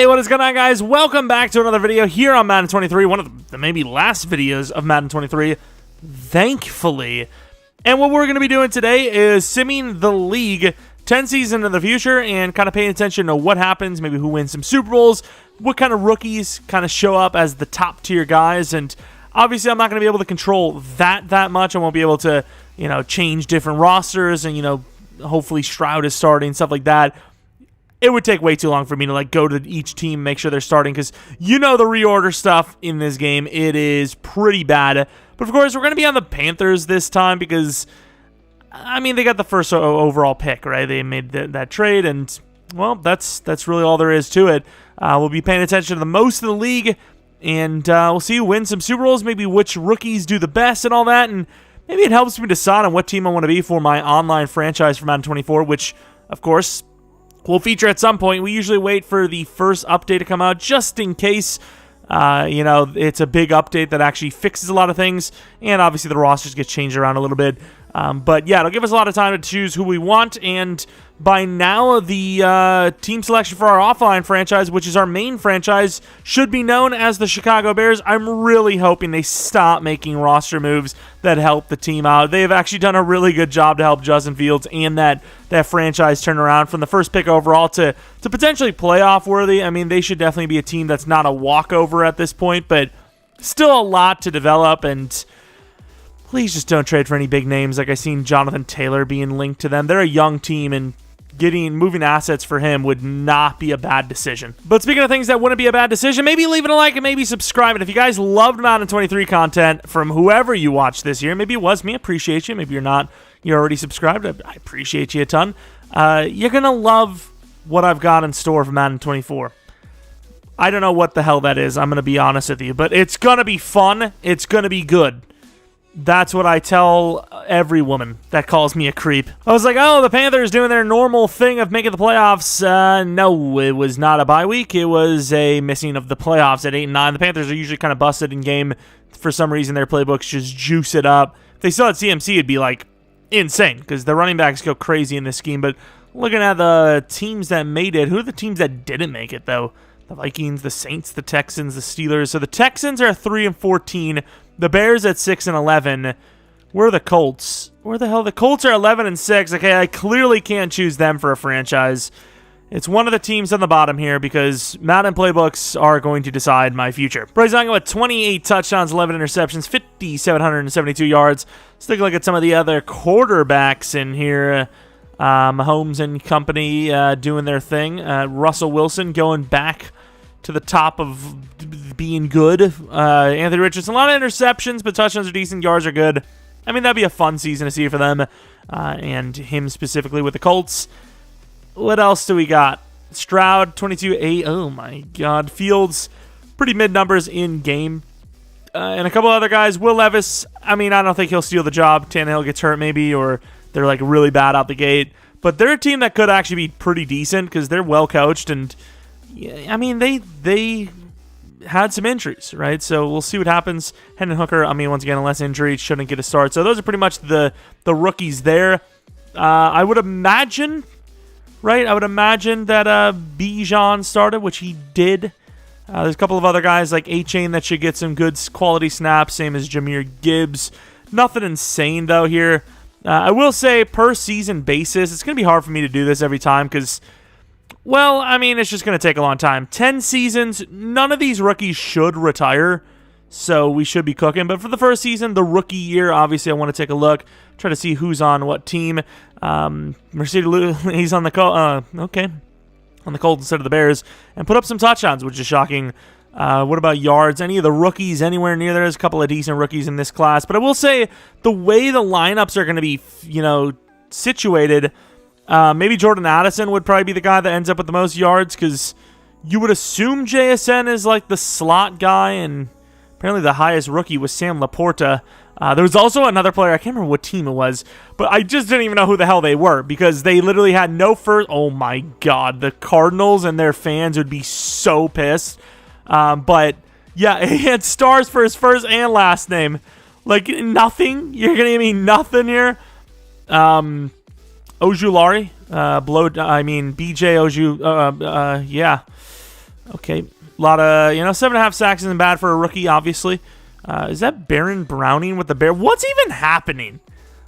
what is going on, guys? Welcome back to another video here on Madden 23, one of the maybe last videos of Madden 23, thankfully. And what we're going to be doing today is simming the league 10 seasons into the future and kind of paying attention to what happens, maybe who wins some Super Bowls, what kind of rookies kind of show up as the top tier guys. And obviously I'm not going to be able to control that much. I won't be able to, change different rosters and, hopefully Stroud is starting, stuff like that. It would take way too long for me to go to each team, make sure they're starting, because the reorder stuff in this game, it is pretty bad. But of course, we're going to be on the Panthers this time because, they got the first overall pick, right? They made that trade, and, well, that's really all there is to it. We'll be paying attention to the most of the league, and we'll see who wins some Super Bowls, maybe which rookies do the best and all that, and maybe it helps me decide on what team I want to be for my online franchise for Madden 24, which, of course, we'll feature at some point. We usually wait for the first update to come out just in case, it's a big update that actually fixes a lot of things, and obviously the rosters get changed around a little bit. But yeah, it'll give us a lot of time to choose who we want, and by now the team selection for our offline franchise, which is our main franchise, should be known as the Chicago Bears. I'm really hoping they stop making roster moves that help the team out. They've actually done a really good job to help Justin Fields and that franchise turn around from the first pick overall to potentially playoff worthy. They should definitely be a team that's not a walkover at this point, but still a lot to develop, and please just don't trade for any big names. Like I seen Jonathan Taylor being linked to them. They're a young team, and moving assets for him would not be a bad decision. But speaking of things that wouldn't be a bad decision, maybe leaving a like and maybe subscribing. If you guys loved Madden 23 content from whoever you watched this year, maybe it was me, I appreciate you. Maybe you're not, you're already subscribed, I appreciate you a ton. You're going to love what I've got in store for Madden 24. I don't know what the hell that is, I'm going to be honest with you, but it's going to be fun, it's going to be good. That's what I tell every woman that calls me a creep. I was like, oh, the Panthers doing their normal thing of making the playoffs. No, it was not a bye week. It was a missing of the playoffs at 8-9. The Panthers are usually kind of busted in game. For some reason, their playbooks just juice it up. If they still had CMC, it'd be insane because the running backs go crazy in this scheme. But looking at the teams that made it, who are the teams that didn't make it, though? The Vikings, the Saints, the Texans, the Steelers. So the Texans are 3-14. The Bears at 6-11. Where are the Colts? Where the hell? The Colts are 11-6. Okay, I clearly can't choose them for a franchise. It's one of the teams on the bottom here because Madden playbooks are going to decide my future. Bryce Young with 28 touchdowns, 11 interceptions, 5,772 yards. Let's take a look at some of the other quarterbacks in here. Mahomes and company doing their thing. Russell Wilson going back to the top of being good. Anthony Richardson, a lot of interceptions, but touchdowns are decent, yards are good. That'd be a fun season to see for them, and him specifically with the Colts. What else do we got? Stroud, 22-8. Oh, my God. Fields, pretty mid numbers in game. And a couple other guys. Will Levis, I don't think he'll steal the job. Tannehill gets hurt maybe, or they're really bad out the gate. But they're a team that could actually be pretty decent because they're well coached, and they had some injuries, right? So we'll see what happens. Hendon Hooker, once again, unless injury, shouldn't get a start. So those are pretty much the rookies there. I would imagine, right? I would imagine that Bijan started, which he did. There's a couple of other guys like A-Chain that should get some good quality snaps, same as Jahmyr Gibbs. Nothing insane, though, here. I will say, per season basis, it's going to be hard for me to do this every time because, well, it's just going to take a long time. 10 seasons, none of these rookies should retire, so we should be cooking. But for the first season, the rookie year, obviously I want to take a look, try to see who's on what team. Mercedes, he's on the Colts, on the Colts instead of the Bears, and put up some touchdowns, which is shocking. What about yards? Any of the rookies anywhere near there? There's a couple of decent rookies in this class. But I will say the way the lineups are going to be, situated, maybe Jordan Addison would probably be the guy that ends up with the most yards because you would assume JSN is the slot guy, and apparently the highest rookie was Sam Laporta. There was also another player, I can't remember what team it was, but I just didn't even know who the hell they were because they literally had no first. Oh my God, the Cardinals and their fans would be so pissed. But yeah, he had stars for his first and last name. Nothing. You're going to give me nothing here. Ojulari, BJ Oju, yeah. Okay, a lot of, 7.5 sacks isn't bad for a rookie, obviously. Is that Baron Browning with the Bear? What's even happening?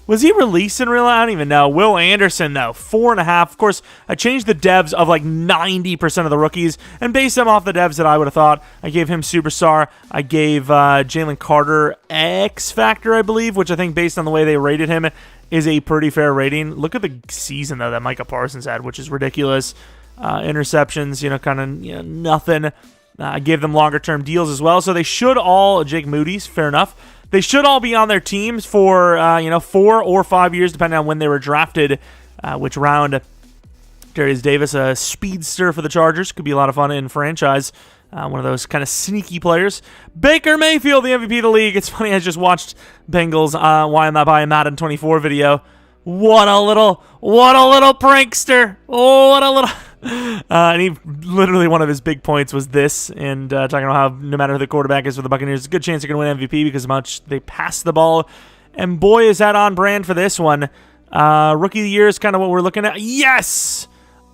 Was he released in real life? I don't even know. Will Anderson, though, 4.5. Of course, I changed the devs of like 90% of the rookies and based them off the devs that I would have thought. I gave him Superstar. I gave Jalen Carter X Factor, I believe, which I think based on the way they rated him is a pretty fair rating. Look at the season, though, that Micah Parsons had, which is ridiculous. Interceptions, kind of nothing. I gave them longer-term deals as well, so they should all, Jake Moody's, fair enough. They should all be on their teams for, 4 or 5 years, depending on when they were drafted, which round. Darius Davis, a speedster for the Chargers. Could be a lot of fun in franchise. One of those kind of sneaky players. Baker Mayfield, the MVP of the league. It's funny, I just watched Bengals Why I'm Not Buying Madden 24 video. What a little prankster. Oh, what a little... and he literally one of his big points was this, and talking about how no matter who the quarterback is for the Buccaneers, it's a good chance they're going to win MVP because of how much they pass the ball. And boy, is that on brand for this one. Rookie of the year is kind of what we're looking at. Yes!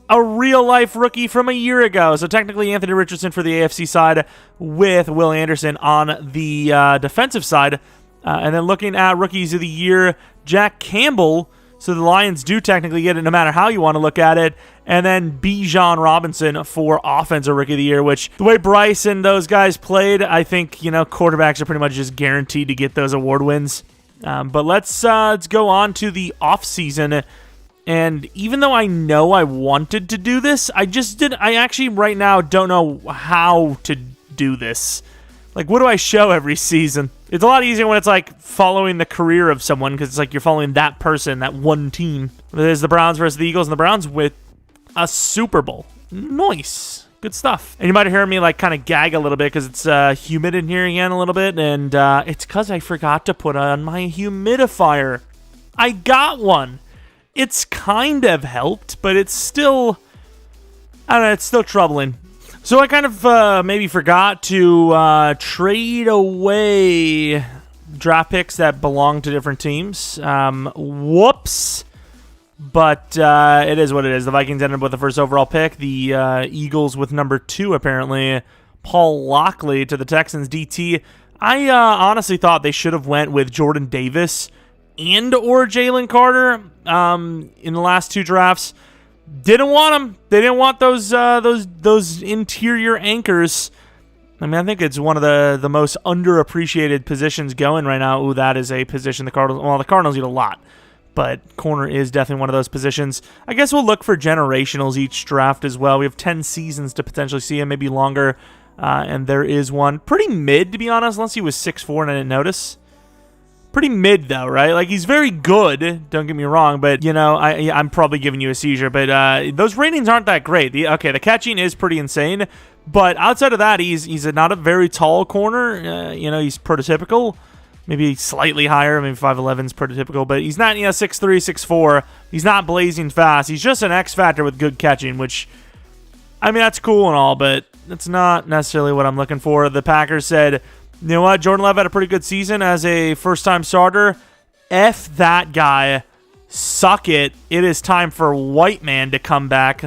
A real-life rookie from a year ago. So technically Anthony Richardson for the AFC side with Will Anderson on the defensive side. And then looking at rookies of the year, Jack Campbell. So the Lions do technically get it no matter how you want to look at it. And then Bijan Robinson for Offensive Rookie of the Year, which the way Bryce and those guys played, I think, quarterbacks are pretty much just guaranteed to get those award wins. But let's go on to the offseason. And even though I know I wanted to do this, I actually right now don't know how to do this. Like, what do I show every season? It's a lot easier when it's like following the career of someone because it's like you're following that person, that one team. There's the Browns versus the Eagles, and the Browns with a Super Bowl. Nice. Good stuff. And you might hear me like kind of gag a little bit because it's humid in here again a little bit, and it's because I forgot to put on my humidifier. I got one. It's kind of helped, but it's still, I don't know, it's still troubling. So I kind of maybe forgot to trade away draft picks that belong to different teams. Whoops. But it is what it is. The Vikings ended up with the first overall pick. The Eagles with number 2, apparently. Paul Lockley to the Texans, DT. I honestly thought they should have went with Jordan Davis and or Jalen Carter in the last 2 drafts. Didn't want them. They didn't want those interior anchors. I mean, I think it's one of the most underappreciated positions going right now. Ooh, that is a position the Cardinals eat a lot, but corner is definitely one of those positions. I guess we'll look for generationals each draft as well. We have 10 seasons to potentially see him, maybe longer, and there is one pretty mid, to be honest, unless he was 6'4" and I didn't notice. Pretty mid, though, right? Like, he's very good, don't get me wrong, but, I'm probably giving you a seizure, but those ratings aren't that great. The catching is pretty insane, but outside of that, he's not a very tall corner. He's prototypical, maybe slightly higher, maybe 5'11" is prototypical, but he's not, 6'3", 6'4". He's not blazing fast. He's just an X factor with good catching, which, I mean, that's cool and all, but that's not necessarily what I'm looking for. The Packers said, you know what? Jordan Love had a pretty good season as a first-time starter. F that guy. Suck it. It is time for White Man to come back.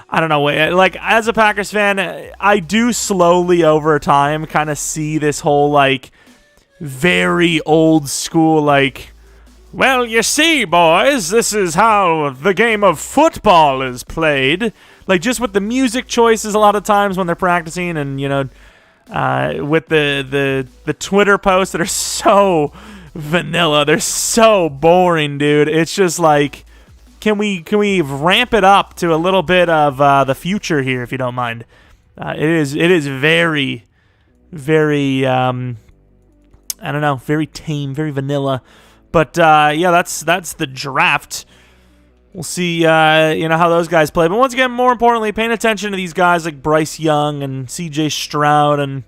I don't know. Like, as a Packers fan, I do slowly over time kind of see this whole, like, very old school, like, well, you see, boys, this is how the game of football is played. Like, just with the music choices a lot of times when they're practicing and, with the Twitter posts that are so vanilla. They're so boring, dude. It's just like, can we ramp it up to a little bit of the future here, if you don't mind? It is very, very, I don't know, very tame, very vanilla. But yeah, that's the draft. We'll see, how those guys play. But once again, more importantly, paying attention to these guys like Bryce Young and C.J. Stroud and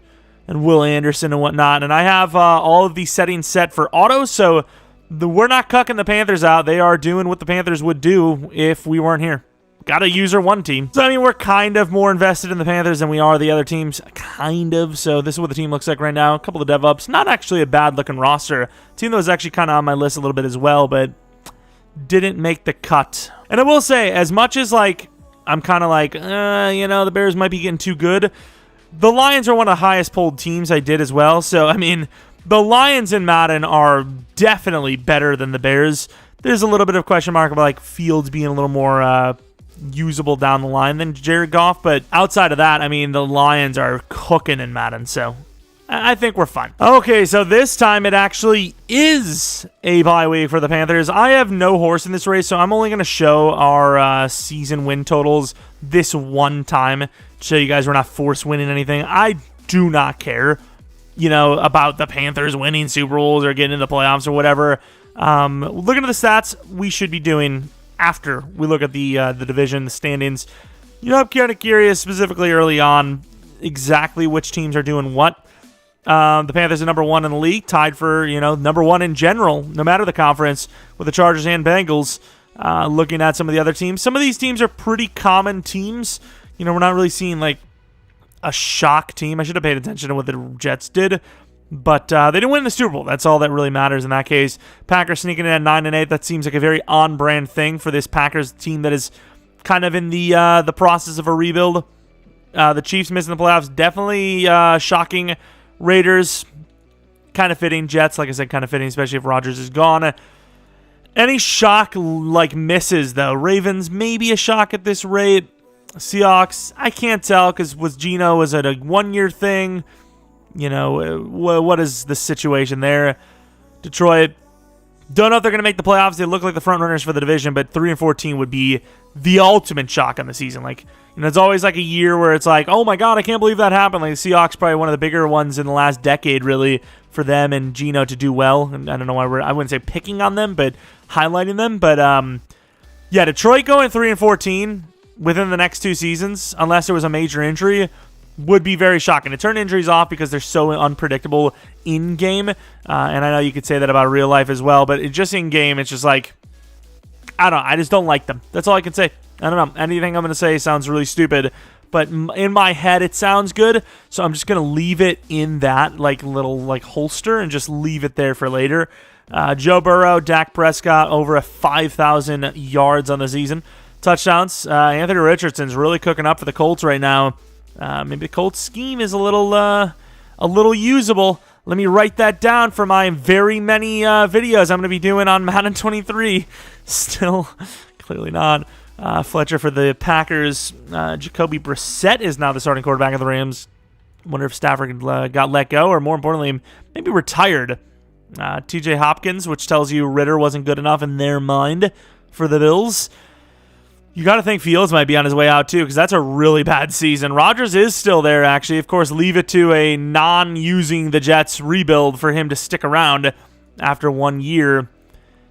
Will Anderson and whatnot. And I have all of these settings set for auto, so we're not cucking the Panthers out. They are doing what the Panthers would do if we weren't here. Got a user one team. So, I mean, we're kind of more invested in the Panthers than we are the other teams. Kind of. So, this is what the team looks like right now. A couple of dev-ups. Not actually a bad-looking roster. Team that was actually kind of on my list a little bit as well, but didn't make the cut. And I will say, as much as, like, I'm kind of like, the Bears might be getting too good. The Lions are one of the highest polled teams I did as well. So, I mean, the Lions in Madden are definitely better than the Bears. There's a little bit of question mark about like Fields being a little more usable down the line than Jared Goff. But outside of that, I mean, the Lions are cooking in Madden. So I think we're fine. Okay, so this time it actually is a bye week for the Panthers. I have no horse in this race, so I'm only going to show our season win totals this one time to show you guys we're not force winning anything. I do not care, about the Panthers winning Super Bowls or getting into the playoffs or whatever. Looking at the stats, we should be doing after we look at the division, the standings. I'm kind of curious, specifically early on, exactly which teams are doing what. The Panthers are number 1 in the league, tied for, number 1 in general, no matter the conference, with the Chargers and Bengals. Looking at some of the other teams, some of these teams are pretty common teams. We're not really seeing, like, a shock team. I should have paid attention to what the Jets did, but they didn't win the Super Bowl. That's all that really matters in that case. Packers sneaking in at 9-8. That seems like a very on-brand thing for this Packers team that is kind of in the process of a rebuild. The Chiefs missing the playoffs, definitely shocking. Raiders, kind of fitting. Jets, like I said, kind of fitting, especially if Rodgers is gone. Any shock like misses, though? Ravens, maybe a shock at this rate. Seahawks, I can't tell because was it a one-year thing? What is the situation there? Detroit, don't know if they're going to make the playoffs. They look like the front runners for the division, but 3-14 would be the ultimate shock on the season. Like, it's always like a year where it's like, oh my God, I can't believe that happened. Like the Seahawks, probably one of the bigger ones in the last decade, really, for them and Geno to do well. And I don't know why I wouldn't say picking on them, but highlighting them. But yeah, Detroit going 3-14 within the next 2 seasons, unless there was a major injury, would be very shocking. To turn injuries off because they're so unpredictable in game, and I know you could say that about real life as well, but just in game, it's just like, I just don't like them. That's all I can say. I don't know. Anything I'm going to say sounds really stupid, but in my head it sounds good, so I'm just going to leave it in that little holster and just leave it there for later. Joe Burrow, Dak Prescott, over 5,000 yards on the season. Touchdowns. Anthony Richardson's really cooking up for the Colts right now. Maybe the Colts scheme is a little usable. Let me write that down for my very many videos I'm going to be doing on Madden 23. Still, clearly not. Fletcher for the Packers. Jacoby Brissett is now the starting quarterback of the Rams. Wonder if Stafford got let go, or more importantly, maybe retired. TJ Hopkins, which tells you Ritter wasn't good enough in their mind for the Bills. You got to think Fields might be on his way out, too, because that's a really bad season. Rodgers is still there, actually. Of course, leave it to a non-using the Jets rebuild for him to stick around after 1 year.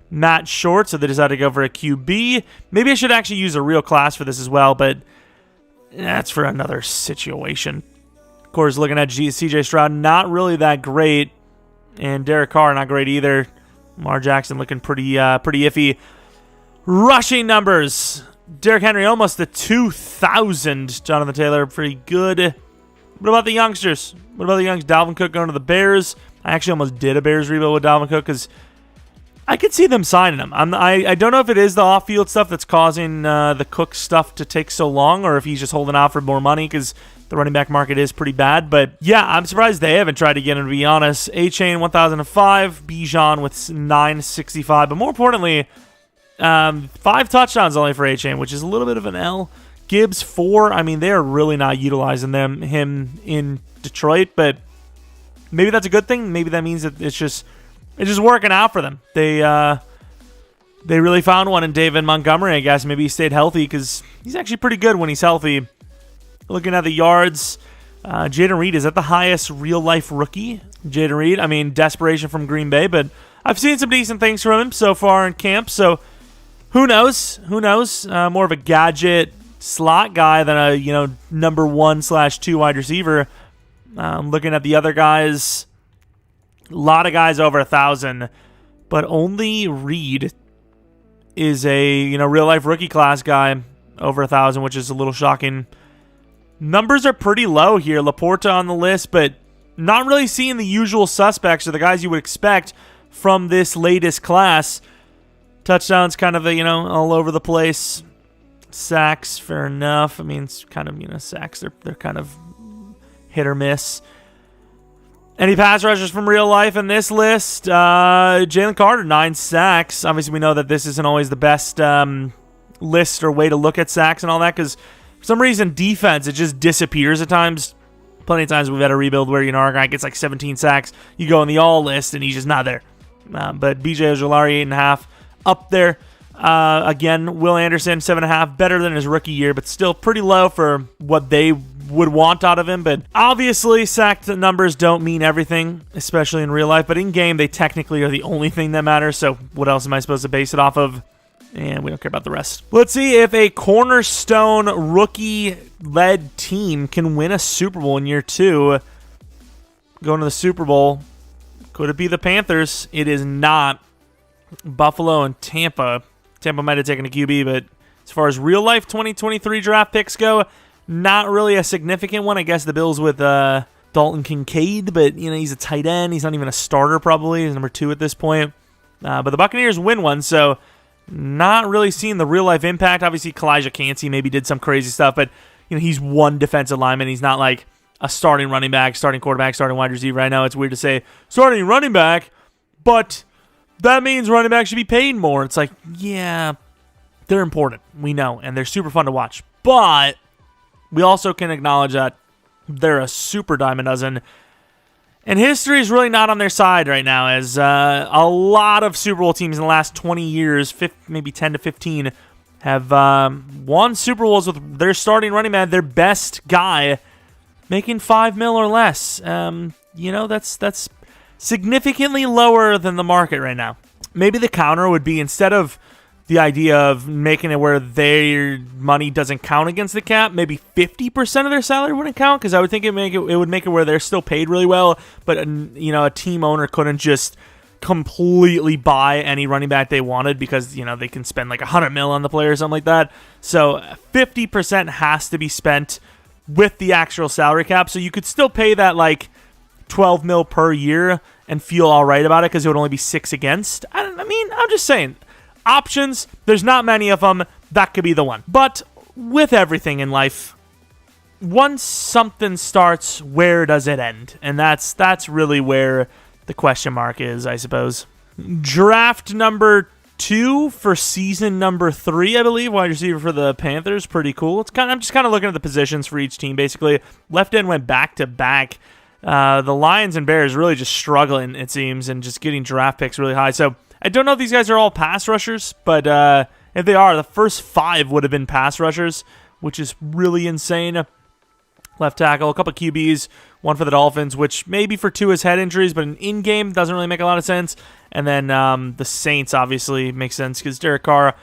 Matt Short, so they decided to go for a QB. Maybe I should actually use a real class for this as well, but that's for another situation. Of course, looking at CJ Stroud, not really that great. And Derek Carr, not great either. Lamar Jackson looking pretty iffy. Rushing numbers. Derrick Henry almost the 2,000. Jonathan Taylor, pretty good. What about the youngsters? What about the youngs? Dalvin Cook going to the Bears. I actually almost did a Bears rebuild with Dalvin Cook because I could see them signing him. I don't know if it is the off-field stuff that's causing the Cook stuff to take so long, or if he's just holding out for more money because the running back market is pretty bad. But yeah, I'm surprised they haven't tried to get him, to be honest. A-Chain 1,005. Bijan with 965. But more importantly, 5 touchdowns only for A-Chain, which is a little bit of an L. Gibbs 4. I mean, they are really not utilizing him in Detroit, but maybe that's a good thing. Maybe that means that it's just working out for them. They really found one in David Montgomery, I guess. Maybe he stayed healthy because he's actually pretty good when he's healthy. Looking at the yards, Jaden Reed is at the highest real-life rookie. Jaden Reed, I mean, desperation from Green Bay, but I've seen some decent things from him so far in camp, so who knows? Who knows? More of a gadget slot guy than a number 1/2 wide receiver. Looking at the other guys, a lot of guys over 1,000, but only Reed is a real life rookie class guy over 1,000, which is a little shocking. Numbers are pretty low here. Laporta on the list, but not really seeing the usual suspects or the guys you would expect from this latest class. Touchdowns kind of all over the place. Sacks, fair enough. I mean, it's kind of, sacks, they're kind of hit or miss. Any pass rushers from real life in this list? Jalen Carter, 9 sacks. Obviously, we know that this isn't always the best list or way to look at sacks and all that, because for some reason, defense, it just disappears at times. Plenty of times we've had a rebuild where, our guy gets like 17 sacks. You go in the all list, and he's just not there. But BJ Ojulari, 8.5, up there. Again, Will Anderson, 7.5, better than his rookie year, but still pretty low for what they would want out of him. But obviously, sacked numbers don't mean everything, especially in real life. But in game, they technically are the only thing that matters. So what else am I supposed to base it off of? And we don't care about the rest. Let's see if a cornerstone rookie-led team can win a Super Bowl in year 2. Going to the Super Bowl. Could it be the Panthers? It is not. Buffalo and Tampa. Tampa might have taken a QB, but as far as real-life 2023 draft picks go, not really a significant one. I guess the Bills with Dalton Kincaid, but he's a tight end. He's not even a starter probably. He's number 2 at this point. But the Buccaneers win one, so not really seeing the real-life impact. Obviously, Kalijah Cansey maybe did some crazy stuff, but he's one defensive lineman. He's not like a starting running back, starting quarterback, starting wide receiver. I know it's weird to say starting running back, but that means running back should be paid more. It's like, yeah, they're important. We know, and they're super fun to watch. But we also can acknowledge that they're a super dime a dozen. And history is really not on their side right now, as a lot of Super Bowl teams in the last 20 years, maybe 10 to 15, have won Super Bowls with their starting running back, their best guy, making $5 million or less. That's significantly lower than the market right now. Maybe the counter would be, instead of the idea of making it where their money doesn't count against the cap, maybe 50% of their salary wouldn't count, because I would think it would make it where they're still paid really well, but a team owner couldn't just completely buy any running back they wanted, because they can spend like $100 million on the player or something like that. So 50% has to be spent with the actual salary cap, so you could still pay that like $12 million per year and feel all right about it, because it would only be 6 against. I'm just saying. Options, there's not many of them. That could be the one. But with everything in life, once something starts, where does it end? And that's really where the question mark is, I suppose. Draft number 2 for season number 3, I believe. Wide receiver for the Panthers. Pretty cool. I'm just kind of looking at the positions for each team, basically. Left end went back to back. The Lions and Bears really just struggling, it seems, and just getting draft picks really high. So I don't know if these guys are all pass rushers, but if they are, the first 5 would have been pass rushers, which is really insane. Left tackle, a couple of QBs, one for the Dolphins, which maybe for Tua's head injuries, but in-game doesn't really make a lot of sense. And then the Saints obviously makes sense because Derek Carr,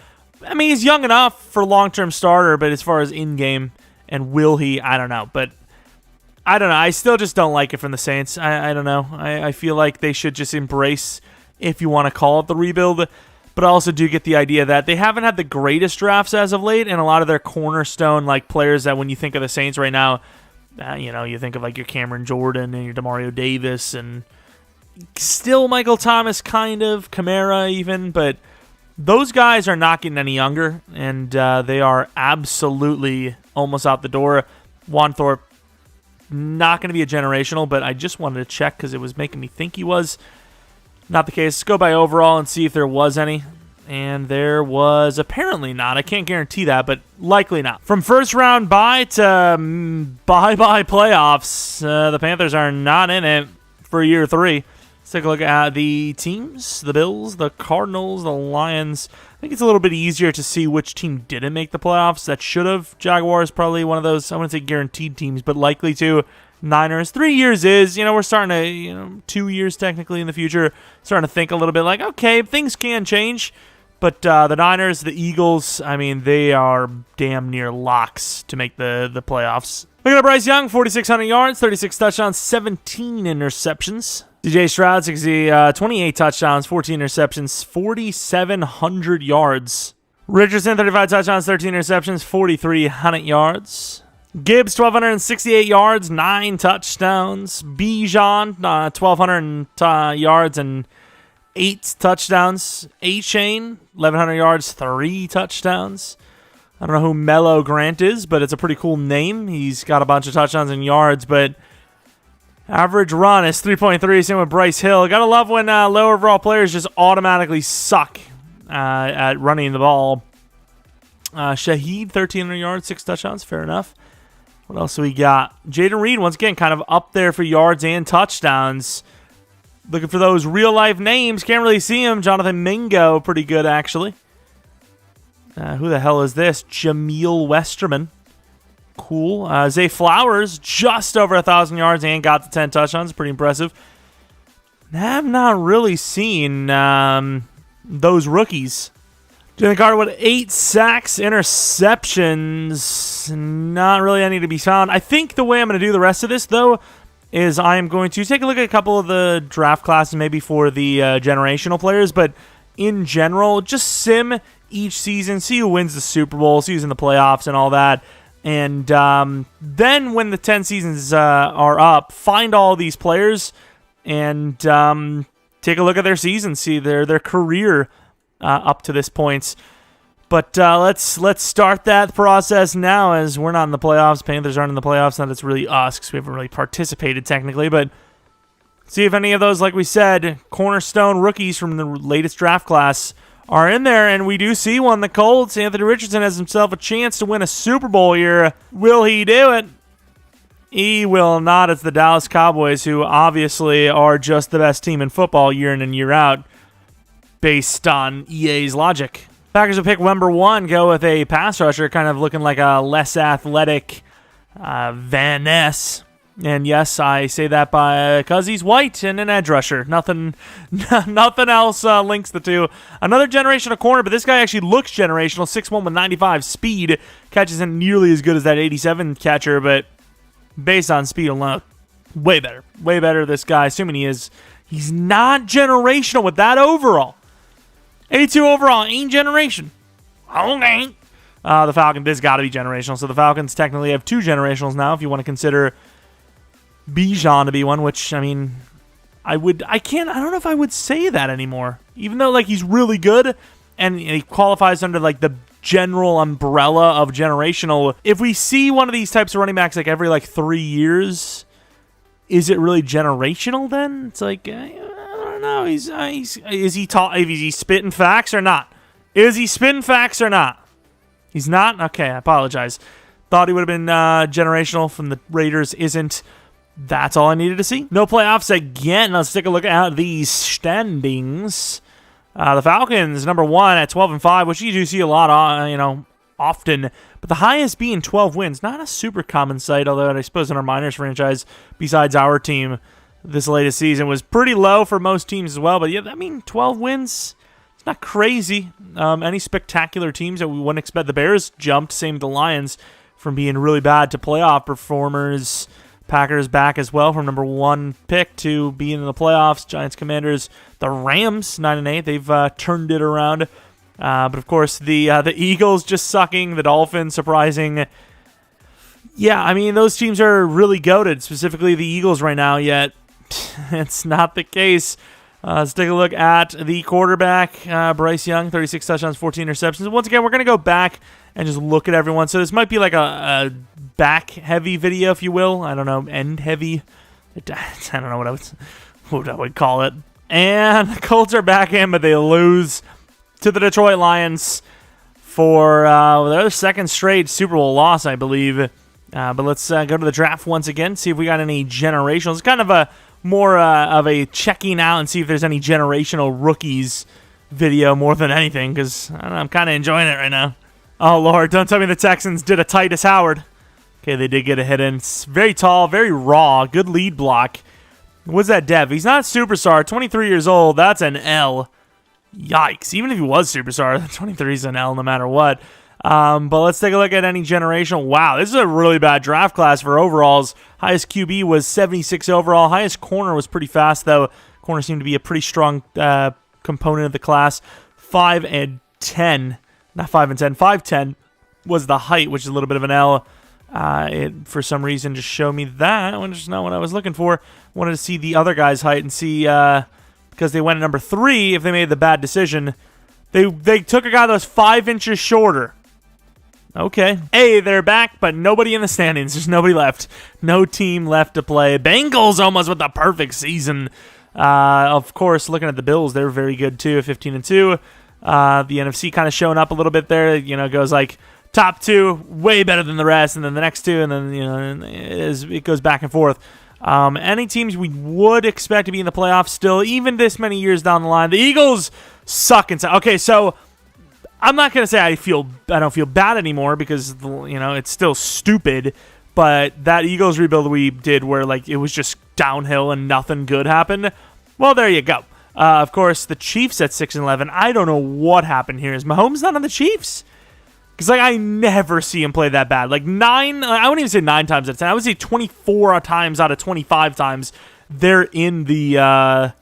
he's young enough for long-term starter, but as far as in-game and will he, I don't know. But I don't know. I still just don't like it from the Saints. I don't know. I feel like they should just embrace, if you want to call it the rebuild. But I also do get the idea that they haven't had the greatest drafts as of late, and a lot of their cornerstone players that when you think of the Saints right now, you think of like your Cameron Jordan and your Demario Davis and still Michael Thomas, kind of, Kamara even, but those guys are not getting any younger, and they are absolutely almost out the door. Juan Thorpe, not going to be a generational, but I just wanted to check because it was making me think he was. Not the case. Let's go by overall and see if there was any. And there was apparently not. I can't guarantee that, but likely not. From first round bye to bye-bye playoffs, the Panthers are not in it for year 3. Let's take a look at the teams. The Bills, the Cardinals, the Lions. I think it's a little bit easier to see which team didn't make the playoffs that should have. Jaguars probably one of those, I wouldn't say guaranteed teams, but likely to. Niners, 3 years is, we're starting to, 2 years technically in the future, starting to think a little bit like, okay, things can change. But the Niners, the Eagles, they are damn near locks to make the playoffs. Look at Bryce Young, 4,600 yards, 36 touchdowns, 17 interceptions. DJ Stroud, 28 touchdowns, 14 interceptions, 4,700 yards. Richardson, 35 touchdowns, 13 interceptions, 4,300 yards. Gibbs, 1,268 yards, 9 touchdowns. Bijan, 1,200 yards and 8 touchdowns. A-Chain, 1,100 yards, 3 touchdowns. I don't know who Mello Grant is, but it's a pretty cool name. He's got a bunch of touchdowns and yards, but average run is 3.3. Same with Bryce Hill. Gotta love when low overall players just automatically suck at running the ball. Shaheed, 1,300 yards, 6 touchdowns. Fair enough. What else do we got? Jaden Reed, once again, kind of up there for yards and touchdowns. Looking for those real-life names. Can't really see him. Jonathan Mingo, pretty good, actually. Who the hell is this? Jameel Westerman. Cool. Zay Flowers, just over 1,000 yards and got to 10 touchdowns. Pretty impressive. I've not really seen those rookies. Jalen Carter with 8 sacks, interceptions. Not really any to be found. I think the way I'm going to do the rest of this, though, is I am going to take a look at a couple of the draft classes, maybe for the generational players, but in general, just sim each season, see who wins the Super Bowl, see who's in the playoffs and all that. And then when the 10 seasons are up, find all these players and take a look at their season, see their career up to this point. But let's start that process now, as we're not in the playoffs. Panthers aren't in the playoffs. Not it's really us, because we haven't really participated technically. But see if any of those, like we said, cornerstone rookies from the latest draft class are in there. And we do see one. The Colts, Anthony Richardson, has himself a chance to win a Super Bowl here. Will he do it? He will not. It's the Dallas Cowboys, who obviously are just the best team in football year in and year out, based on EA's logic. Packers will pick number 1, go with a pass rusher, kind of looking like a less athletic Van Ness. And yes, I say that because he's white and an edge rusher. Nothing else links the two. Another generational corner, but this guy actually looks generational. 6'1" with 95 speed. Catch isn't nearly as good as that 87 catcher, but based on speed alone, way better. Way better, this guy, assuming he is. He's not generational with that overall. 82 overall, ain't generation. Okay. The Falcons, this got to be generational. So the Falcons technically have 2 generationals now, if you want to consider Bijan to be one, which, I mean, I don't know if I would say that anymore. Even though, like, he's really good and he qualifies under, like, the general umbrella of generational. If we see one of these types of running backs, like, every, 3 years, is it really generational then? It's like, no, is he spitting facts or not? Is he spitting facts or not? He's not? Okay, I apologize. Thought he would have been generational from the Raiders. Isn't. That's all I needed to see. No playoffs again. Let's take a look at these standings. The Falcons, number 1 at 12-5, which you do see a lot, often. But the highest being 12 wins. Not a super common sight, although I suppose in our minors franchise, besides our team, this latest season was pretty low for most teams as well. But yeah, 12 wins, it's not crazy. Any spectacular teams that we wouldn't expect. The Bears jumped, same with the Lions, from being really bad to playoff performers. Packers back as well from number 1 pick to being in the playoffs. Giants, Commanders, the Rams 9-8. They've turned it around. But of course, the Eagles just sucking. The Dolphins surprising. Yeah, I mean, those teams are really goated, specifically the Eagles right now, yet it's not the case. Let's take a look at the quarterback, Bryce Young, 36 touchdowns, 14 interceptions. Once again, we're going to go back and just look at everyone. So this might be like a back-heavy video, if you will. I don't know, end-heavy. I don't know what I would call it. And the Colts are back in, but they lose to the Detroit Lions for their second straight Super Bowl loss, I believe. But let's go to the draft once again, see if we got any generationals. It's kind of a more of a checking out and see if there's any generational rookies video more than anything, because I'm kind of enjoying it right now. Oh, Lord, don't tell me the Texans did a Titus Howard. Okay, they did get a hit in. It's very tall, very raw, good lead block. What's that dev? He's not a superstar, 23 years old. That's an L. Yikes. Even if he was superstar, 23 is an L no matter what. But let's take a look at any generational. Wow, this is a really bad draft class for overalls. Highest QB was 76 overall. Highest corner was pretty fast, though. Corner seemed to be a pretty strong component of the class. 5 and 10. Not 5 and 10. 5'10" was the height, which is a little bit of an L. It, for some reason, just showed me that, which is not what I was looking for. Wanted to see the other guy's height and see, because they went at number 3, if they made the bad decision. They took a guy that was 5 inches shorter. Okay. Hey, they're back, but nobody in the standings. There's nobody left. No team left to play. Bengals almost with the perfect season. Of course, looking at the Bills, they're very good too, 15-2. The NFC kind of showing up a little bit there. You know, goes like top two, way better than the rest, and then the next two, and then it goes back and forth. Any teams we would expect to be in the playoffs still, even this many years down the line. The Eagles suck inside. Okay, so I'm not gonna say I don't feel bad anymore because it's still stupid. But that Eagles rebuild we did where like it was just downhill and nothing good happened. Well, there you go. Of course, the Chiefs at 6-11. I don't know what happened here. Is Mahomes not on the Chiefs? Because like I never see him play that bad. Like I wouldn't even say 9 times out of 10. I would say 24 times out of 25 times they're in the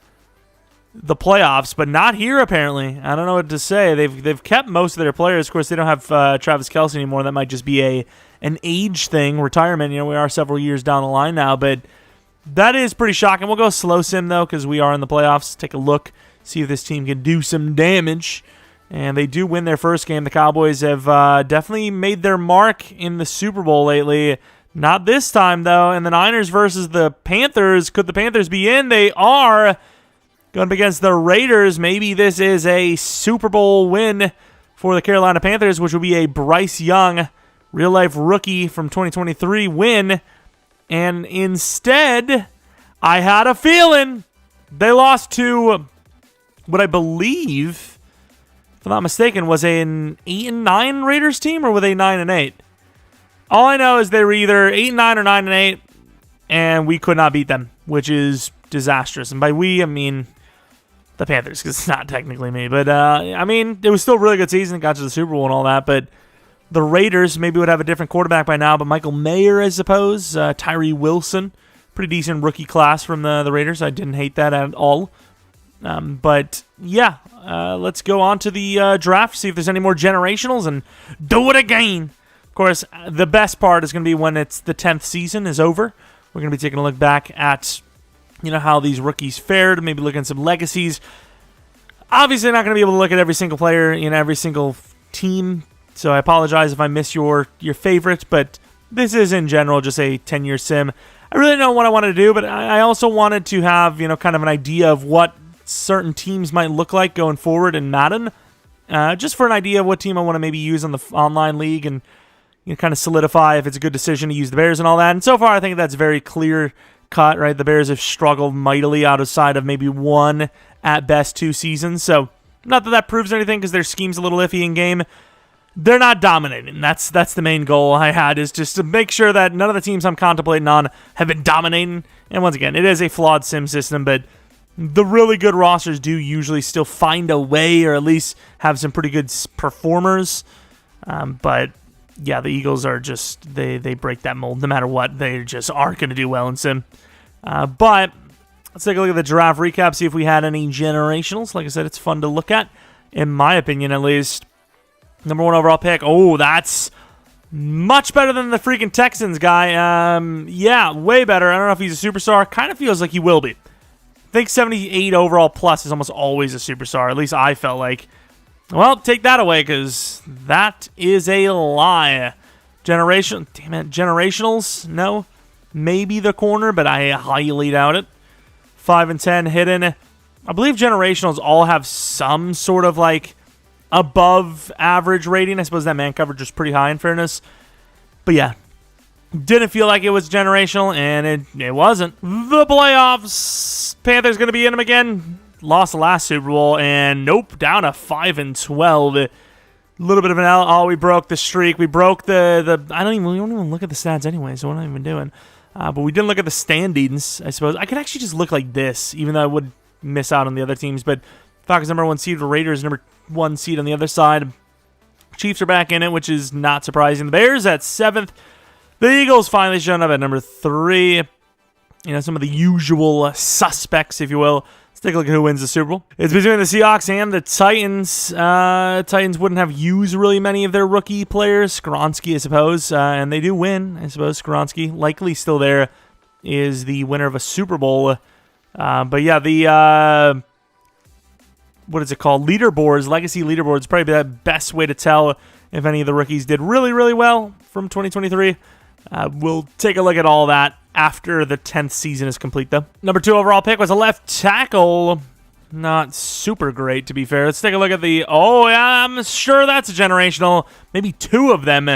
playoffs, but not here apparently. I don't know what to say. They've kept most of their players. Of course, they don't have Travis Kelce anymore. That might just be an age thing, retirement. We are several years down the line now, but that is pretty shocking. We'll go slow sim though because we are in the playoffs. Take a look, see if this team can do some damage. And they do win their first game. The Cowboys have definitely made their mark in the Super Bowl lately. Not this time, though. And the Niners versus the Panthers. Could the Panthers be in? They are. Going up against the Raiders. Maybe this is a Super Bowl win for the Carolina Panthers, which will be a Bryce Young, real-life rookie from 2023 win. And instead, I had a feeling they lost to what I believe, if I'm not mistaken, was an 8-9 Raiders team, or were they 9-8? All I know is they were either 8-9 or 9-8, and we could not beat them, which is disastrous. And by we, I mean the Panthers, because it's not technically me. But, it was still a really good season. Got to the Super Bowl and all that. But the Raiders maybe would have a different quarterback by now. But Michael Mayer, I suppose. Tyree Wilson. Pretty decent rookie class from the Raiders. I didn't hate that at all. But, yeah. Let's go on to the draft. See if there's any more generationals. And do it again. Of course, the best part is going to be when it's the 10th season is over. We're going to be taking a look back at how these rookies fared, maybe look at some legacies. Obviously, not going to be able to look at every single player in every single team, so I apologize if I miss your favorite, but this is, in general, just a 10-year sim. I really don't know what I wanted to do, but I also wanted to have, kind of an idea of what certain teams might look like going forward in Madden, just for an idea of what team I want to maybe use on the online league and kind of solidify if it's a good decision to use the Bears and all that. And so far, I think that's very clear cut, right? The Bears have struggled mightily outside of maybe one, at best, 2 seasons. So, not that proves anything because their scheme's a little iffy in game. They're not dominating. That's the main goal I had, is just to make sure that none of the teams I'm contemplating on have been dominating. And once again, it is a flawed sim system, but the really good rosters do usually still find a way, or at least have some pretty good performers. But yeah, the Eagles are just, they break that mold no matter what. They just aren't going to do well in sim. But let's take a look at the draft recap, see if we had any generationals. Like I said, it's fun to look at, in my opinion at least. Number 1 overall pick. Oh, that's much better than the freaking Texans guy. Yeah, way better. I don't know if he's a superstar. Kind of feels like he will be. I think 78 overall plus is almost always a superstar. At least I felt like. Well, take that away, because that is a lie. Damn it, generationals? No. Maybe the corner, but I highly doubt it. 5 and 10 hidden. I believe generationals all have some sort of like above average rating. I suppose that man coverage was pretty high in fairness. But yeah, didn't feel like it was generational, and it wasn't. The playoffs. Panthers going to be in them again. Lost the last Super Bowl, and nope, down to 5 and 12. A little bit of an L. Oh, we broke the streak. We broke we don't even look at the stats anyway, so what am I even doing? But we didn't look at the standings, I suppose. I could actually just look like this, even though I would miss out on the other teams. But Falcons number 1 seed, Raiders number 1 seed on the other side. Chiefs are back in it, which is not surprising. The Bears at 7th. The Eagles finally showing up at number 3. Some of the usual suspects, if you will. Let's take a look at who wins the Super Bowl. It's between the Seahawks and the Titans. Titans wouldn't have used really many of their rookie players. Skoronski, I suppose. And they do win, I suppose. Skoronski, likely still there, is the winner of a Super Bowl. But yeah, the what is it called? Leaderboards, legacy leaderboards, probably the best way to tell if any of the rookies did really, really well from 2023. We'll take a look at all that after the 10th season is complete, though. Number 2 overall pick was a left tackle. Not super great, to be fair. Let's take a look at the... Oh, yeah, I'm sure that's a generational. Maybe 2 of them.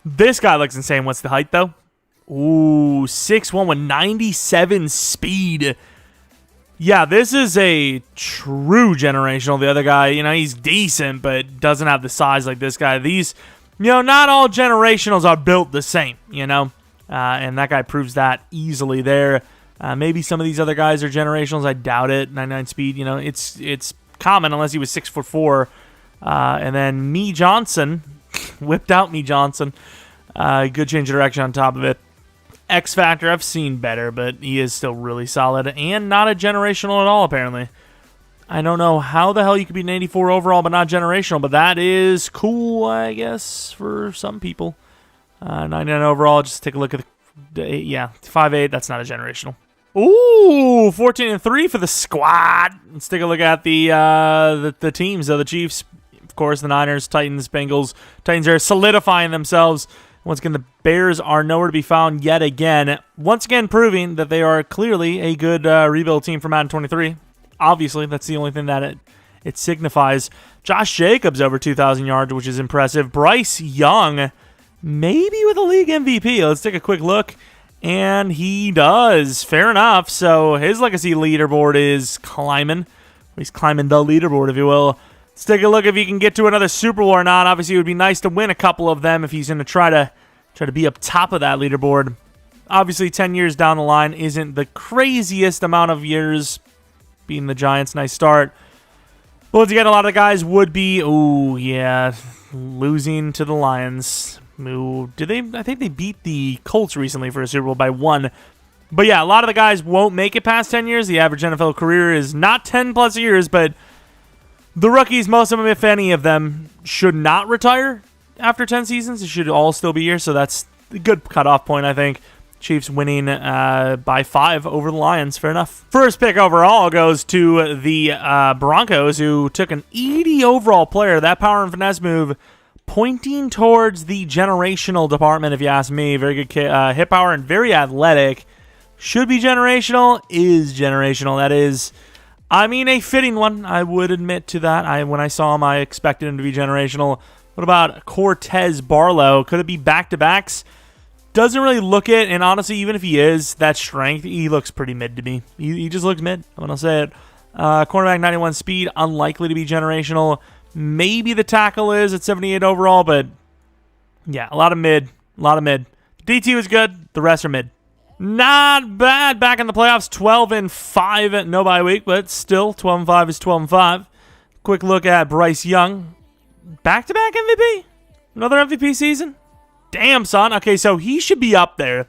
This guy looks insane. What's the height, though? Ooh, 6'1" with 97 speed. Yeah, this is a true generational. The other guy, he's decent, but doesn't have the size like this guy. These, not all generationals are built the same, and that guy proves that easily there. Maybe some of these other guys are generationals. I doubt it. 99 speed, it's common unless he was 6'4". And then Me Johnson, whipped out Me Johnson. Good change of direction on top of it. X Factor, I've seen better, but he is still really solid and not a generational at all, apparently. I don't know how the hell you could be an 84 overall but not generational, but that is cool, I guess, for some people. 99 overall, just take a look at the 5'8", that's not a generational. Ooh, 14-3 for the squad. Let's take a look at the teams of the Chiefs. Of course, the Niners, Titans, Bengals. Titans are solidifying themselves. Once again, the Bears are nowhere to be found yet again. Once again, proving that they are clearly a good rebuild team for Madden 23. Obviously, that's the only thing that it signifies. Josh Jacobs over 2,000 yards, which is impressive. Bryce Young, maybe with a league MVP. Let's take a quick look. And he does. Fair enough. So his legacy leaderboard is climbing. He's climbing the leaderboard, if you will. Let's take a look if he can get to another Super Bowl or not. Obviously, it would be nice to win a couple of them if he's going to try to be up top of that leaderboard. Obviously, 10 years down the line isn't the craziest amount of years. Being the Giants, nice start. But once again, a lot of the guys would be, losing to the Lions. I think they beat the Colts recently for a Super Bowl by 1. But yeah, a lot of the guys won't make it past 10 years. The average NFL career is not 10 plus years, but the rookies, most of them, if any of them, should not retire after 10 seasons. It should all still be here, so that's a good cutoff point, I think. Chiefs winning by 5 over the Lions. Fair enough. First pick overall goes to the Broncos, who took an 80 overall player. That power and finesse move pointing towards the generational department, if you ask me. Very good hit power and very athletic. Should be generational. Is generational. That is... a fitting one. I would admit to that. When I saw him, I expected him to be generational. What about Cortez Barlow? Could it be back-to-backs? Doesn't really look it, and honestly, even if he is that strength, he looks pretty mid to me. He just looks mid. I'm going to say it. Cornerback 91 speed, unlikely to be generational. Maybe the tackle is at 78 overall, but yeah, a lot of mid. DT was good. The rest are mid. Not bad. Back in the playoffs, 12-5. No bye week, but still 12-5 is 12-5. Quick look at Bryce Young. Back-to-back MVP? Another MVP season? Damn, son. Okay, so he should be up there.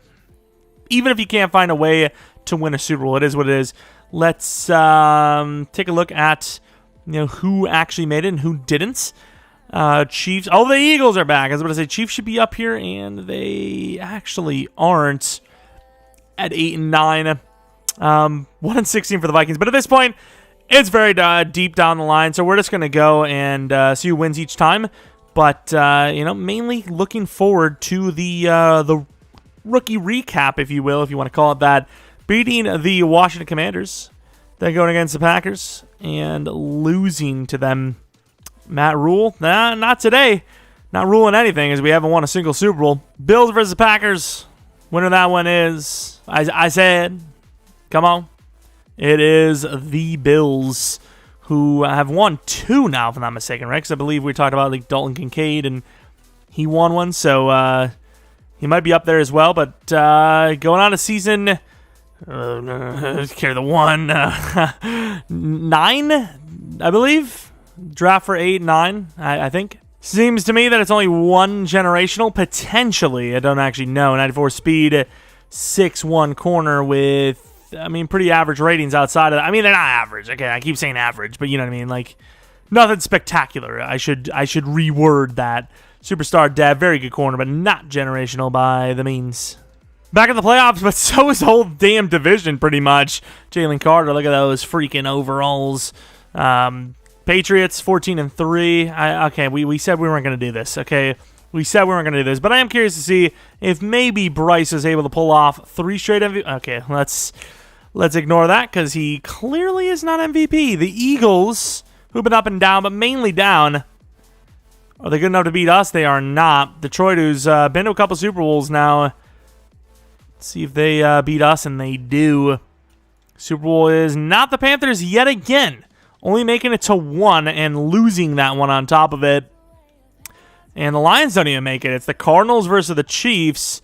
Even if he can't find a way to win a Super Bowl. It is what it is. Let's take a look at who actually made it and who didn't. Chiefs. Oh, the Eagles are back. I was about to say Chiefs should be up here, and they actually aren't. At 8-9, 1-16 for the Vikings. But at this point, it's very deep down the line. So we're just going to go and see who wins each time. But, mainly looking forward to the rookie recap, if you will, if you want to call it that. Beating the Washington Commanders. Then going against the Packers and losing to them. Matt Rule? Nah, not today. Not ruling anything as we haven't won a single Super Bowl. Bills versus Packers. Winner of that one is... I said, come on. It is the Bills, who have won 2 now, if I'm not mistaken, right? Because I believe we talked about Dalton Kincaid, and he won one, so he might be up there as well. But going on a season, carry the 9, I believe. Draft for 8, 9, I think. Seems to me that it's only one generational, potentially. I don't actually know. 94 speed, 6'1" corner with, pretty average ratings outside of that. They're not average. Okay, I keep saying average, but you know what I mean? Like, nothing spectacular. I should reword that. Superstar dad, very good corner, but not generational by the means. Back in the playoffs, but so is the whole damn division, pretty much. Jalen Carter, look at those freaking overalls. Patriots 14-3. Okay, we said we weren't going to do this. Okay, we said we weren't going to do this, but I am curious to see if maybe Bryce is able to pull off 3 straight MVP. Okay, let's ignore that because he clearly is not MVP. The Eagles, who've been up and down, but mainly down. Are they good enough to beat us? They are not. Detroit, who's been to a couple Super Bowls now. Let's see if they beat us, and they do. Super Bowl is not the Panthers yet again. Only making it to 1 and losing that one on top of it. And the Lions don't even make it. It's the Cardinals versus the Chiefs.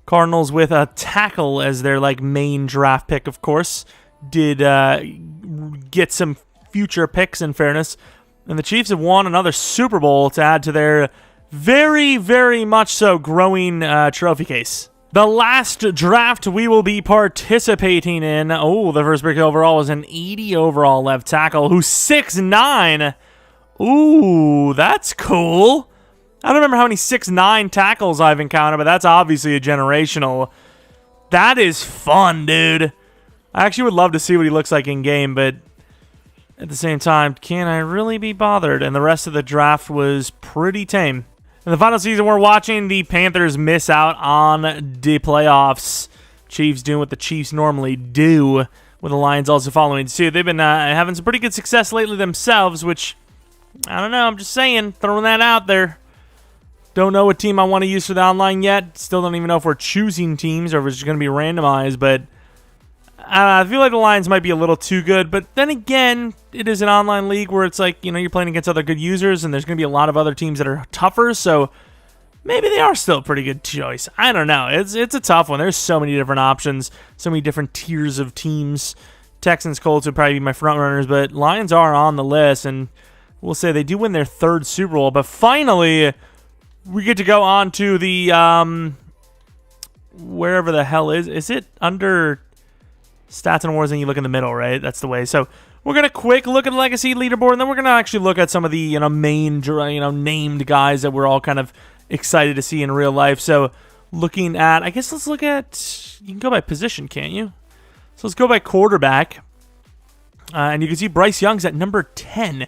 Cardinals with a tackle as their main draft pick, of course. Did get some future picks, in fairness. And the Chiefs have won another Super Bowl to add to their very, very much so growing trophy case. The last draft we will be participating in. Oh, the first pick overall was an 80 overall left tackle who's 6'9". Ooh, that's cool. I don't remember how many 6'9" tackles I've encountered, but that's obviously a generational. That is fun, dude. I actually would love to see what he looks like in game, but at the same time, can I really be bothered? And the rest of the draft was pretty tame. In the final season we're watching, the Panthers miss out on the playoffs. Chiefs doing what the Chiefs normally do, with the Lions also following suit. They've been having some pretty good success lately themselves, which, I don't know, I'm just saying, throwing that out there. Don't know what team I want to use for the online yet. Still don't even know if we're choosing teams or if it's just going to be randomized, but I feel like the Lions might be a little too good, but then again, it is an online league where it's you're playing against other good users, and there's going to be a lot of other teams that are tougher, so maybe they are still a pretty good choice. I don't know. It's a tough one. There's so many different options, so many different tiers of teams. Texans, Colts would probably be my front runners, but Lions are on the list, and we'll say they do win their 3rd Super Bowl, but finally, we get to go on to the, wherever the hell is it under Stats and Awards, and you look in the middle, right? That's the way. So we're going to quick look at the Legacy leaderboard, and then we're going to actually look at some of the main named guys that we're all kind of excited to see in real life. So looking at, I guess let's look at, you can go by position, can't you? So let's go by quarterback. And you can see Bryce Young's at number 10.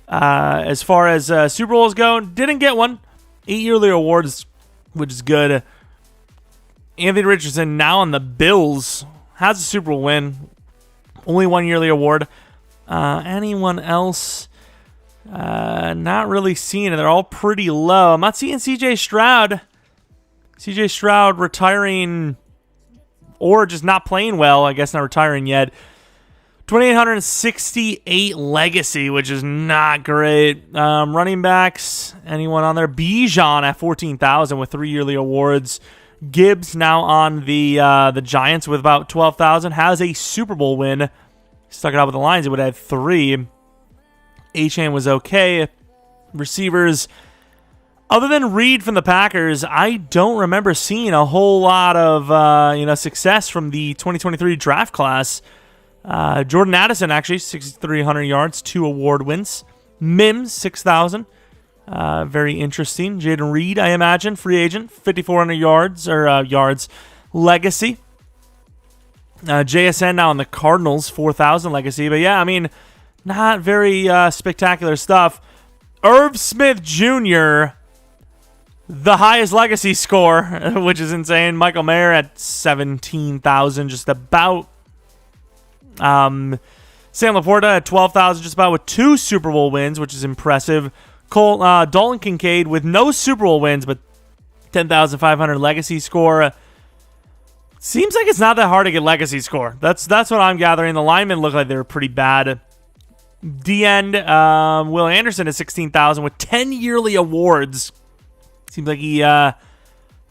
As far as Super Bowls go, didn't get one. 8 yearly awards, which is good. Anthony Richardson now on the Bills. Has a Super Bowl win. Only 1 yearly award. Anyone else? Not really seeing it. They're all pretty low. I'm not seeing CJ Stroud. CJ Stroud retiring or just not playing well. I guess not retiring yet. 2,868 legacy, which is not great. Running backs, anyone on there? Bijan at 14,000 with 3 yearly awards. Gibbs now on the Giants with about 12,000. Has a Super Bowl win. Stuck it out with the Lions. It would have 3. Achane was okay. Receivers, other than Reed from the Packers, I don't remember seeing a whole lot of success from the 2023 draft class. Jordan Addison, actually, 6,300 yards, 2 award wins. Mims, 6,000. Very interesting. Jaden Reed, I imagine, free agent, 5,400 yards, legacy. JSN now on the Cardinals, 4,000 legacy. But yeah, I mean, not very spectacular stuff. Irv Smith Jr., the highest legacy score, which is insane. Michael Mayer at 17,000, just about. Sam Laporta at 12,000, just about, with 2 Super Bowl wins, which is impressive. Dalton Kincaid with no Super Bowl wins, but 10,500 legacy score. Seems like it's not that hard to get legacy score. That's what I'm gathering. The linemen look like they were pretty bad. D-end, Will Anderson at 16,000 with 10 yearly awards. Seems like he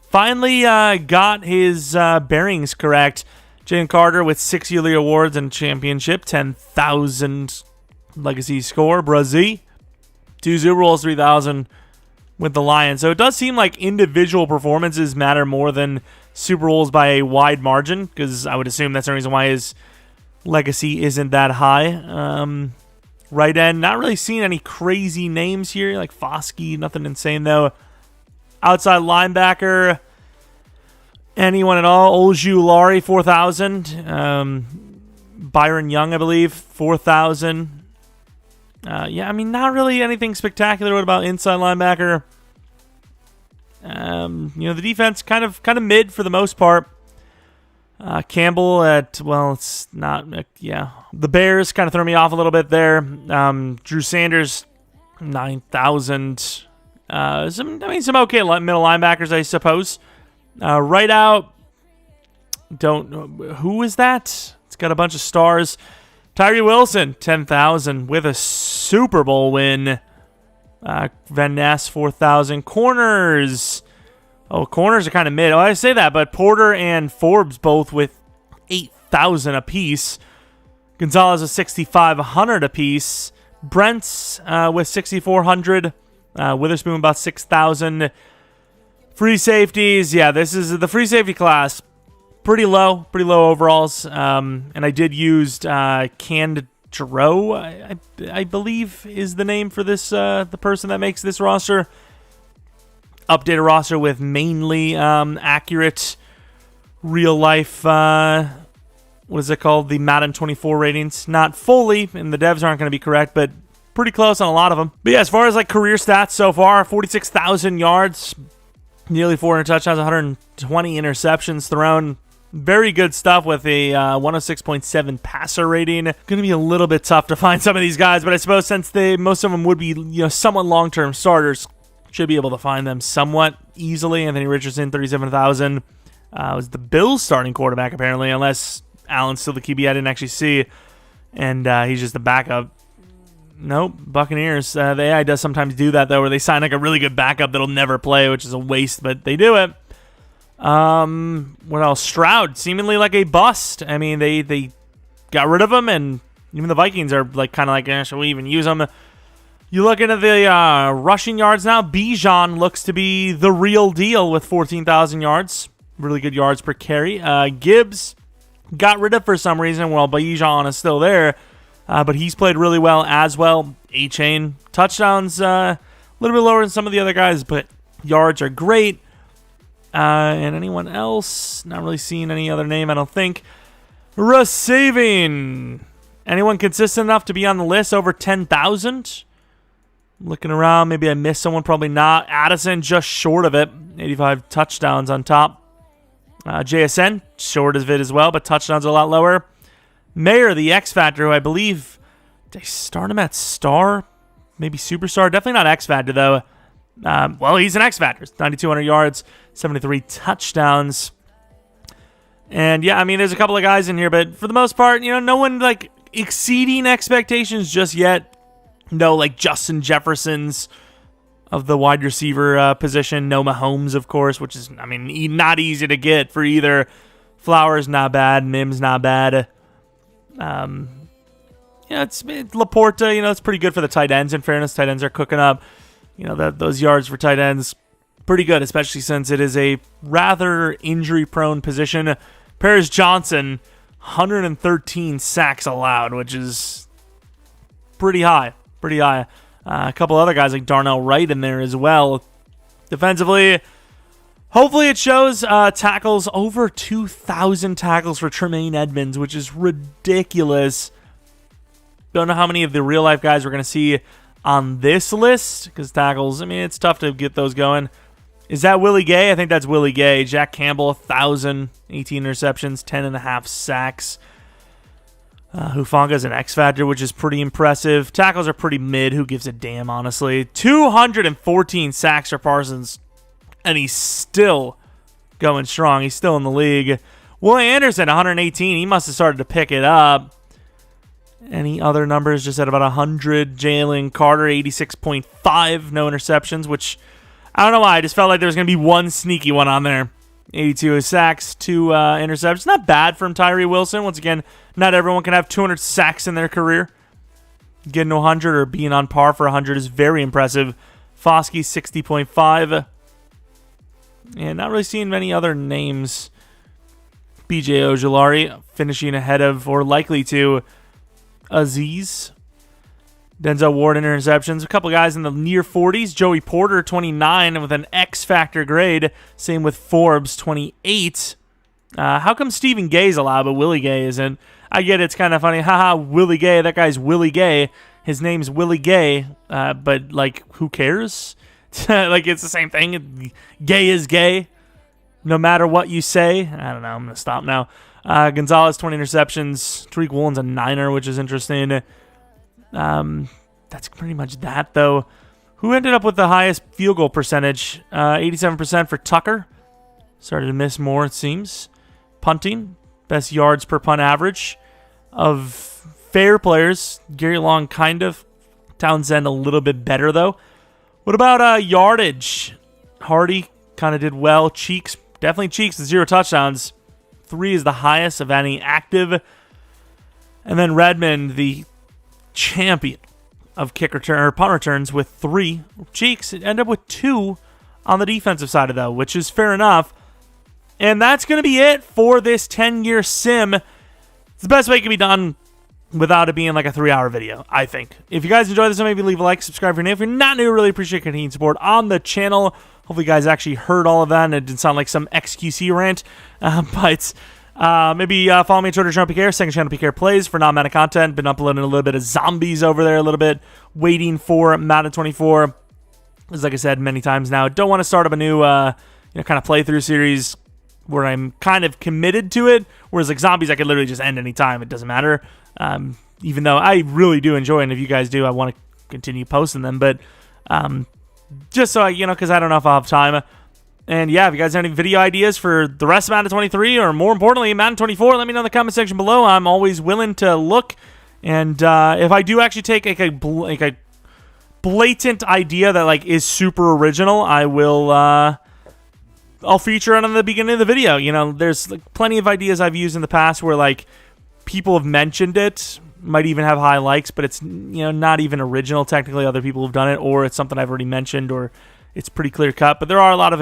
finally got his bearings correct. Jalen Carter with 6 yearly awards and championship, 10,000 legacy score. Brazil, 2 Super Bowls, 3,000 with the Lions. So it does seem like individual performances matter more than Super Bowls by a wide margin, because I would assume that's the reason why his legacy isn't that high. Right end, not really seeing any crazy names here, like Foskey, nothing insane though. Outside linebacker, anyone at all? Ojulari, 4,000. Byron Young, I believe, 4,000. Yeah, I mean, not really anything spectacular. What about inside linebacker? The defense kind of mid for the most part. Campbell at, well, it's not, yeah. The Bears kind of throw me off a little bit there. Drew Sanders, 9,000. Some okay middle linebackers, I suppose. Right out, who is that? It's got a bunch of stars. Tyree Wilson, 10,000 with a Super Bowl win. Van Ness, 4,000. Corners. Oh, corners are kind of mid. Oh, I say that, but Porter and Forbes both with 8,000 apiece. Gonzalez with 6,500 apiece. Brent's with 6,400. Witherspoon about 6,000. Free safeties. Yeah, this is the free safety class. Pretty low overalls. And I did use Canned Dro, I believe is the name for this, the person that makes this roster. Update a roster with mainly accurate real life, what is it called? The Madden 24 ratings. Not fully, and the devs aren't going to be correct, but pretty close on a lot of them. But yeah, as far as like career stats so far, 46,000 yards, nearly 400 touchdowns, 120 interceptions thrown. Very good stuff with a 106.7 passer rating. Going to be a little bit tough to find some of these guys, but I suppose since most of them would be somewhat long-term starters, should be able to find them somewhat easily. Anthony Richardson, 37,000. Was the Bills starting quarterback apparently, unless Allen's still the QB I didn't actually see, and he's just the backup. Nope, Buccaneers. The AI does sometimes do that though, where they sign like a really good backup that'll never play, which is a waste, but they do it. What else? Stroud, seemingly like a bust. I mean, they got rid of him, and even the Vikings are like kind of like, should we even use him? You look into the rushing yards now. Bijan looks to be the real deal with 14,000 yards. Really good yards per carry. Gibbs got rid of for some reason. Well, Bijan is still there, but he's played really well as well. A-Chain. Touchdowns a little bit lower than some of the other guys, but yards are great. And anyone else? Not really seeing any other name, I don't think. Receiving. Anyone consistent enough to be on the list over 10,000? Looking around, maybe I missed someone, probably not. Addison just short of it, 85 touchdowns on top. JSN, short of it as well, but touchdowns are a lot lower. Mayer, the X Factor, who I believe, did they start him at star? Maybe superstar? Definitely not X Factor, though. Well, he's an X Factor. 9,200 yards, 73 touchdowns. And yeah, I mean, there's a couple of guys in here, but for the most part, no one like exceeding expectations just yet. No, like Justin Jefferson's of the wide receiver position. No Mahomes, of course, which is, I mean, not easy to get for either. Flowers, not bad. Mims, not bad. It's Laporta, it's pretty good for the tight ends. In fairness, tight ends are cooking up. Those yards for tight ends, pretty good, especially since it is a rather injury-prone position. Paris Johnson, 113 sacks allowed, which is pretty high. A couple other guys like Darnell Wright in there as well. Defensively, hopefully it shows tackles, over 2,000 tackles for Tremaine Edmonds, which is ridiculous. Don't know how many of the real-life guys we're going to see on this list, because tackles, I mean, it's tough to get those going. Is that Willie Gay? I think that's Willie Gay. Jack Campbell, 1,000, 18 interceptions, 10.5 sacks. Hufanga's an X Factor, which is pretty impressive. Tackles are pretty mid. Who gives a damn, honestly? 214 sacks for Parsons, and he's still going strong. He's still in the league. Willie Anderson, 118. He must have started to pick it up. Any other numbers? Just at about 100. Jalen Carter, 86.5. No interceptions, which I don't know why. I just felt like there was going to be one sneaky one on there. 82 sacks, 2 interceptions. Not bad from Tyree Wilson. Once again, not everyone can have 200 sacks in their career. Getting to 100 or being on par for 100 is very impressive. Foskey, 60.5. And not really seeing many other names. BJ Ojulari finishing ahead of, or likely to, Aziz. Denzel Ward interceptions. A couple guys in the near 40s. Joey Porter, 29, with an X Factor grade. Same with Forbes, 28. How come Stephen Gay's allowed, but Willie Gay isn't? I get it's kind of funny. Haha, Willie Gay. That guy's Willie Gay. His name's Willie Gay, but, like, who cares? Like, it's the same thing. Gay is gay, no matter what you say. I don't know. I'm going to stop now. Gonzalez, 20 interceptions. Tariq Woolen's a Niner, which is interesting. That's pretty much that, though. Who ended up with the highest field goal percentage? 87% for Tucker. Started to miss more, it seems. Punting, best yards per punt average. Of fair players, Gary Long kind of. Townsend a little bit better, though. What about yardage? Hardy kind of did well. Cheeks, definitely Cheeks, 0 touchdowns. 3 is the highest of any active. And then Redmond, the champion of kick return or punt returns, with 3. Cheeks end up with 2 on the defensive side of that, which is fair enough. And that's going to be it for this 10-year sim. It's the best way it can be done without it being like a 3-hour video, I think. If you guys enjoyed this, maybe leave a like, subscribe if you're new. If you're not new, really appreciate continued support on the channel. Hopefully you guys actually heard all of that and it didn't sound like some XQC rant. Maybe follow me on Twitter, Jeromepkr, second channel PKR Plays for non-Madden content. Been uploading a little bit of zombies over there a little bit, waiting for Madden 24. As like I said many times now, don't want to start up a new kind of playthrough series where I'm kind of committed to it. Whereas like zombies, I could literally just end any time. It doesn't matter. Even though I really do enjoy it, and if you guys do, I want to continue posting them. But just so because I don't know if I'll have time. And yeah, if you guys have any video ideas for the rest of Madden 23, or more importantly, Madden 24, let me know in the comment section below. I'm always willing to look. And if I do actually take like a blatant idea that like is super original, I will I'll feature it on the beginning of the video. There's like plenty of ideas I've used in the past where like people have mentioned it, might even have high likes, but it's not even original technically. Other people have done it, or it's something I've already mentioned, or it's pretty clear cut. But there are a lot of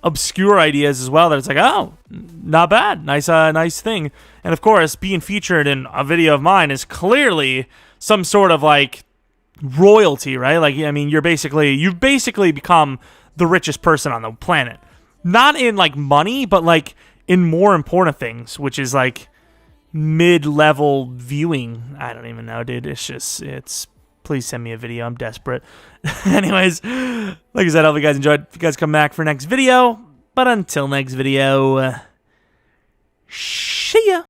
obscure ideas as well that it's like, oh, not bad, nice thing. And of course, being featured in a video of mine is clearly some sort of like royalty, right? Like, I mean, you've basically become the richest person on the planet, not in like money, but like in more important things, which is like mid-level viewing. I don't even know, dude. It's please send me a video. I'm desperate. Anyways, like I said, I hope you guys enjoyed. If you guys come back for next video, but until next video, see ya.